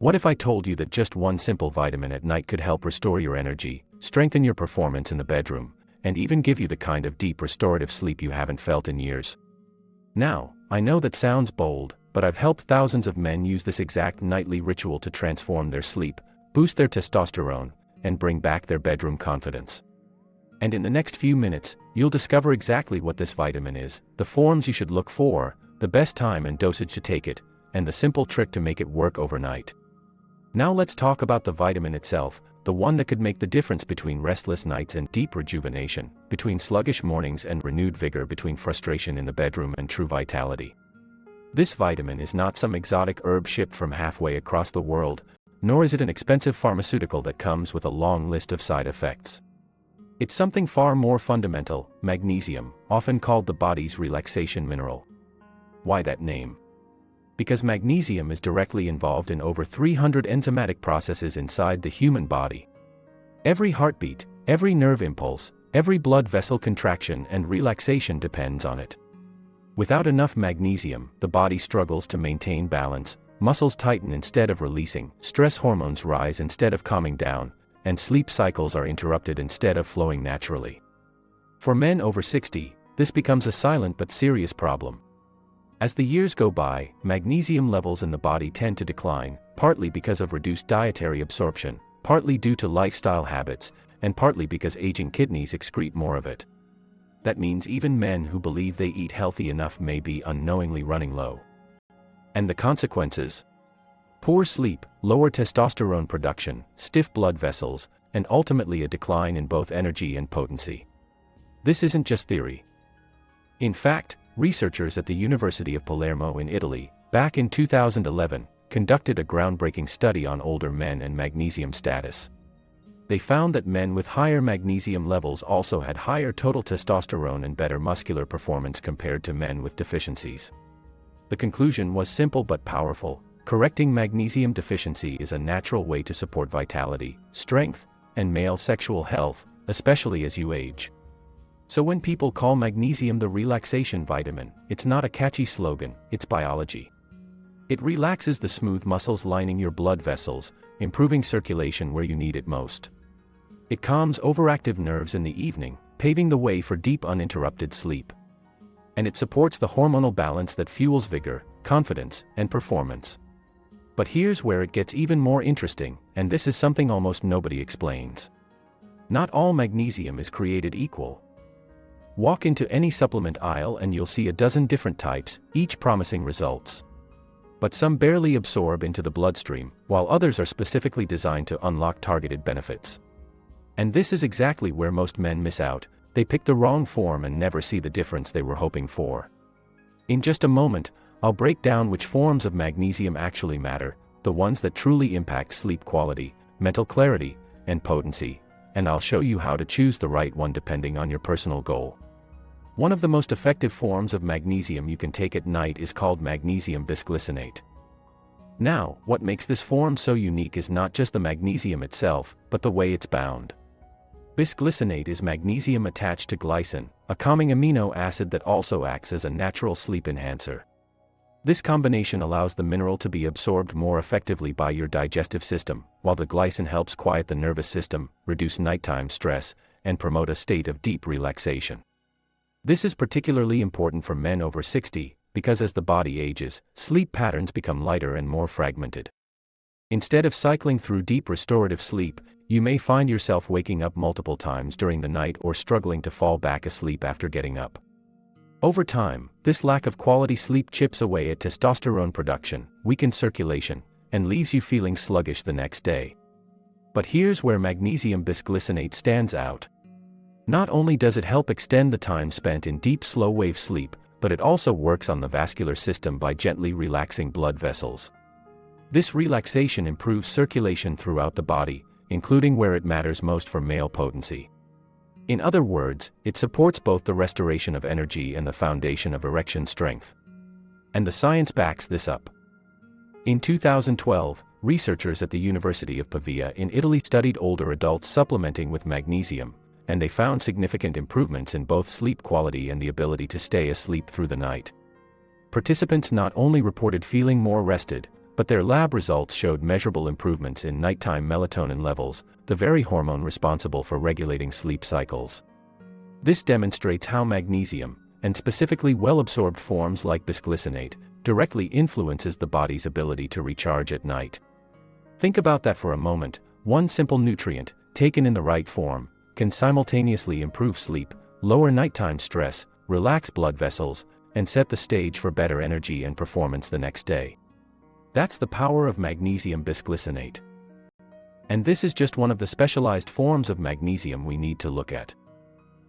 What if I told you that just one simple vitamin at night could help restore your energy, strengthen your performance in the bedroom, and even give you the kind of deep restorative sleep you haven't felt in years? Now, I know that sounds bold, but I've helped thousands of men use this exact nightly ritual to transform their sleep, boost their testosterone, and bring back their bedroom confidence. And in the next few minutes, you'll discover exactly what this vitamin is, the forms you should look for, the best time and dosage to take it, and the simple trick to make it work overnight. Now let's talk about the vitamin itself, the one that could make the difference between restless nights and deep rejuvenation, between sluggish mornings and renewed vigor, between frustration in the bedroom and true vitality. This vitamin is not some exotic herb shipped from halfway across the world, nor is it an expensive pharmaceutical that comes with a long list of side effects. It's something far more fundamental: magnesium, often called the body's relaxation mineral. Why that name? Because magnesium is directly involved in over 300 enzymatic processes inside the human body. Every heartbeat, every nerve impulse, every blood vessel contraction and relaxation depends on it. Without enough magnesium, the body struggles to maintain balance, muscles tighten instead of releasing, stress hormones rise instead of calming down, and sleep cycles are interrupted instead of flowing naturally. For men over 60, this becomes a silent but serious problem. As the years go by, magnesium levels in the body tend to decline, partly because of reduced dietary absorption, partly due to lifestyle habits, and partly because aging kidneys excrete more of it. That means even men who believe they eat healthy enough may be unknowingly running low. And the consequences? Poor sleep, lower testosterone production, stiff blood vessels, and ultimately a decline in both energy and potency. This isn't just theory. In fact, researchers at the University of Palermo in Italy, back in 2011, conducted a groundbreaking study on older men and magnesium status. They found that men with higher magnesium levels also had higher total testosterone and better muscular performance compared to men with deficiencies. The conclusion was simple but powerful: correcting magnesium deficiency is a natural way to support vitality, strength, and male sexual health, especially as you age. So when people call magnesium the relaxation vitamin, it's not a catchy slogan, it's biology. It relaxes the smooth muscles lining your blood vessels, improving circulation where you need it most. It calms overactive nerves in the evening, paving the way for deep uninterrupted sleep. And it supports the hormonal balance that fuels vigor, confidence, and performance. But here's where it gets even more interesting, and this is something almost nobody explains. Not all magnesium is created equal. Walk into any supplement aisle and you'll see a dozen different types, each promising results. But some barely absorb into the bloodstream, while others are specifically designed to unlock targeted benefits. And this is exactly where most men miss out: they pick the wrong form and never see the difference they were hoping for. In just a moment, I'll break down which forms of magnesium actually matter, the ones that truly impact sleep quality, mental clarity, and potency, and I'll show you how to choose the right one depending on your personal goal. One of the most effective forms of magnesium you can take at night is called magnesium bisglycinate. Now, what makes this form so unique is not just the magnesium itself, but the way it's bound. Bisglycinate is magnesium attached to glycine, a calming amino acid that also acts as a natural sleep enhancer. This combination allows the mineral to be absorbed more effectively by your digestive system, while the glycine helps quiet the nervous system, reduce nighttime stress, and promote a state of deep relaxation. This is particularly important for men over 60, because as the body ages, sleep patterns become lighter and more fragmented. Instead of cycling through deep restorative sleep, you may find yourself waking up multiple times during the night or struggling to fall back asleep after getting up. Over time, this lack of quality sleep chips away at testosterone production, weakens circulation, and leaves you feeling sluggish the next day. But here's where magnesium bisglycinate stands out. Not only does it help extend the time spent in deep slow-wave sleep, but it also works on the vascular system by gently relaxing blood vessels. This relaxation improves circulation throughout the body, including where it matters most for male potency. In other words, it supports both the restoration of energy and the foundation of erection strength. And the science backs this up. In 2012, researchers at the University of Pavia in Italy studied older adults supplementing with magnesium, and they found significant improvements in both sleep quality and the ability to stay asleep through the night. Participants not only reported feeling more rested, but their lab results showed measurable improvements in nighttime melatonin levels, the very hormone responsible for regulating sleep cycles. This demonstrates how magnesium, and specifically well-absorbed forms like bisglycinate, directly influences the body's ability to recharge at night. Think about that for a moment. One simple nutrient, taken in the right form, can simultaneously improve sleep, lower nighttime stress, relax blood vessels, and set the stage for better energy and performance the next day. That's the power of magnesium bisglycinate. And this is just one of the specialized forms of magnesium we need to look at.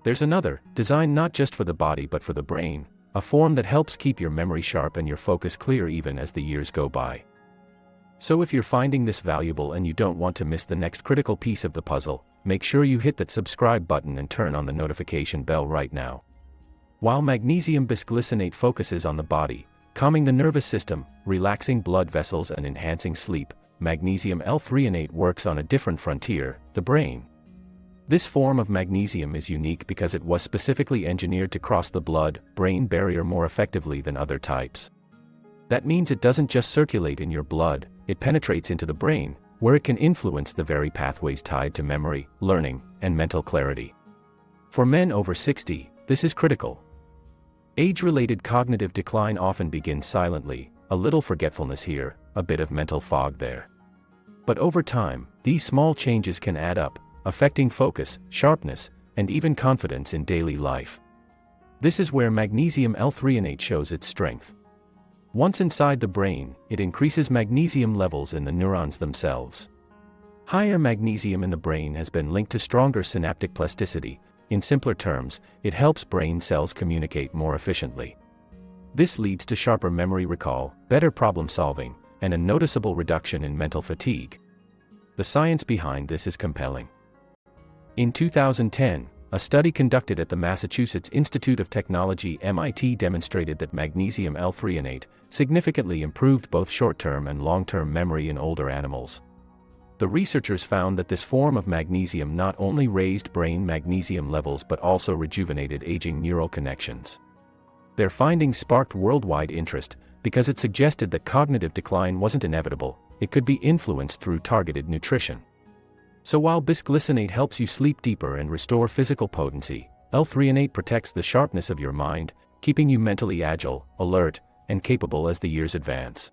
There's another, designed not just for the body but for the brain, a form that helps keep your memory sharp and your focus clear even as the years go by. So if you're finding this valuable and you don't want to miss the next critical piece of the puzzle, make sure you hit that subscribe button and turn on the notification bell right now. While magnesium bisglycinate focuses on the body, calming the nervous system, relaxing blood vessels and enhancing sleep, magnesium L-threonate works on a different frontier, the brain. This form of magnesium is unique because it was specifically engineered to cross the blood-brain barrier more effectively than other types. That means it doesn't just circulate in your blood, it penetrates into the brain, where it can influence the very pathways tied to memory, learning, and mental clarity. For men over 60, this is critical. Age-related cognitive decline often begins silently, a little forgetfulness here, a bit of mental fog there. But over time, these small changes can add up, affecting focus, sharpness, and even confidence in daily life. This is where magnesium L-threonate shows its strength. Once inside the brain, it increases magnesium levels in the neurons themselves. Higher magnesium in the brain has been linked to stronger synaptic plasticity. In simpler terms, it helps brain cells communicate more efficiently. This leads to sharper memory recall, better problem solving, and a noticeable reduction in mental fatigue. The science behind this is compelling. In 2010, a study conducted at the Massachusetts Institute of Technology (MIT) demonstrated that magnesium L-threonate significantly improved both short-term and long-term memory in older animals. The researchers found that this form of magnesium not only raised brain magnesium levels but also rejuvenated aging neural connections. Their findings sparked worldwide interest because it suggested that cognitive decline wasn't inevitable, it could be influenced through targeted nutrition. So while bisglycinate helps you sleep deeper and restore physical potency, L-threonate protects the sharpness of your mind, keeping you mentally agile, alert, and capable as the years advance.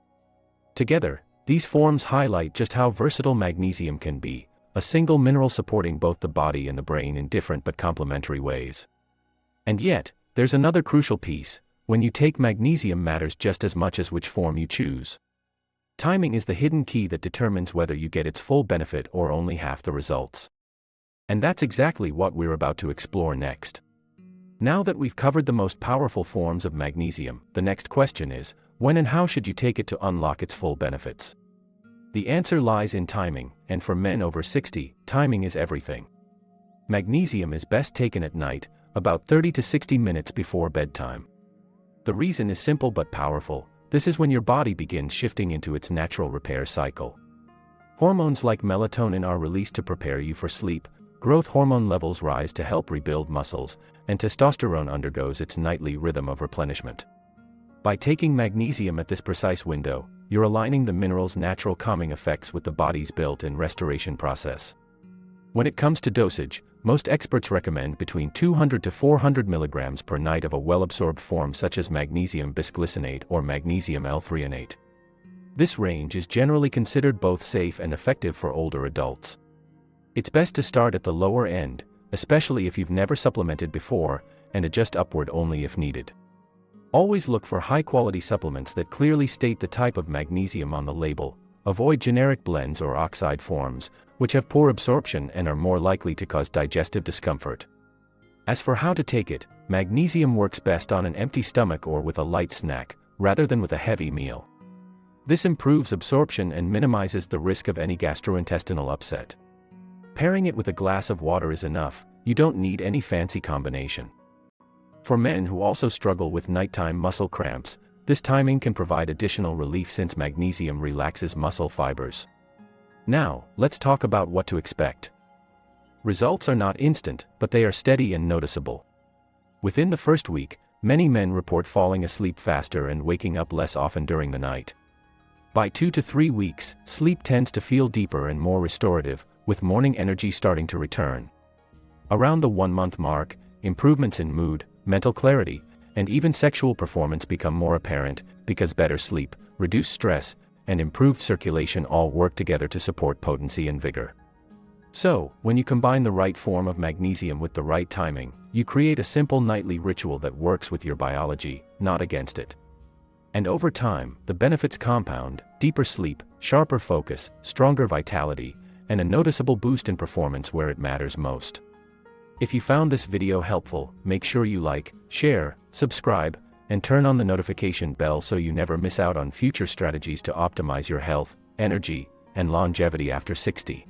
Together, these forms highlight just how versatile magnesium can be, a single mineral supporting both the body and the brain in different but complementary ways. And yet, there's another crucial piece: when you take magnesium matters just as much as which form you choose. Timing is the hidden key that determines whether you get its full benefit or only half the results. And that's exactly what we're about to explore next. Now that we've covered the most powerful forms of magnesium, the next question is, when and how should you take it to unlock its full benefits? The answer lies in timing, and for men over 60, timing is everything. Magnesium is best taken at night, about 30 to 60 minutes before bedtime. The reason is simple but powerful: this is when your body begins shifting into its natural repair cycle. Hormones like melatonin are released to prepare you for sleep, growth hormone levels rise to help rebuild muscles, and testosterone undergoes its nightly rhythm of replenishment. By taking magnesium at this precise window, you're aligning the mineral's natural calming effects with the body's built-in restoration process. When it comes to dosage, most experts recommend between 200 to 400 milligrams per night of a well-absorbed form such as magnesium bisglycinate or magnesium L-threonate. This range is generally considered both safe and effective for older adults. It's best to start at the lower end, especially if you've never supplemented before, and adjust upward only if needed. Always look for high-quality supplements that clearly state the type of magnesium on the label. Avoid generic blends or oxide forms, which have poor absorption and are more likely to cause digestive discomfort. As for how to take it, magnesium works best on an empty stomach or with a light snack, rather than with a heavy meal. This improves absorption and minimizes the risk of any gastrointestinal upset. Pairing it with a glass of water is enough, you don't need any fancy combination. For men who also struggle with nighttime muscle cramps, this timing can provide additional relief since magnesium relaxes muscle fibers. Now, let's talk about what to expect. Results are not instant, but they are steady and noticeable. Within the first week, many men report falling asleep faster and waking up less often during the night. By 2 to 3 weeks, sleep tends to feel deeper and more restorative, with morning energy starting to return. Around the 1-month mark, improvements in mood, mental clarity, and even sexual performance become more apparent, because better sleep, reduced stress, and improved circulation all work together to support potency and vigor. So, when you combine the right form of magnesium with the right timing, you create a simple nightly ritual that works with your biology, not against it. And over time, the benefits compound: deeper sleep, sharper focus, stronger vitality, and a noticeable boost in performance where it matters most. If you found this video helpful, make sure you like, share, subscribe, and turn on the notification bell so you never miss out on future strategies to optimize your health, energy, and longevity after 60.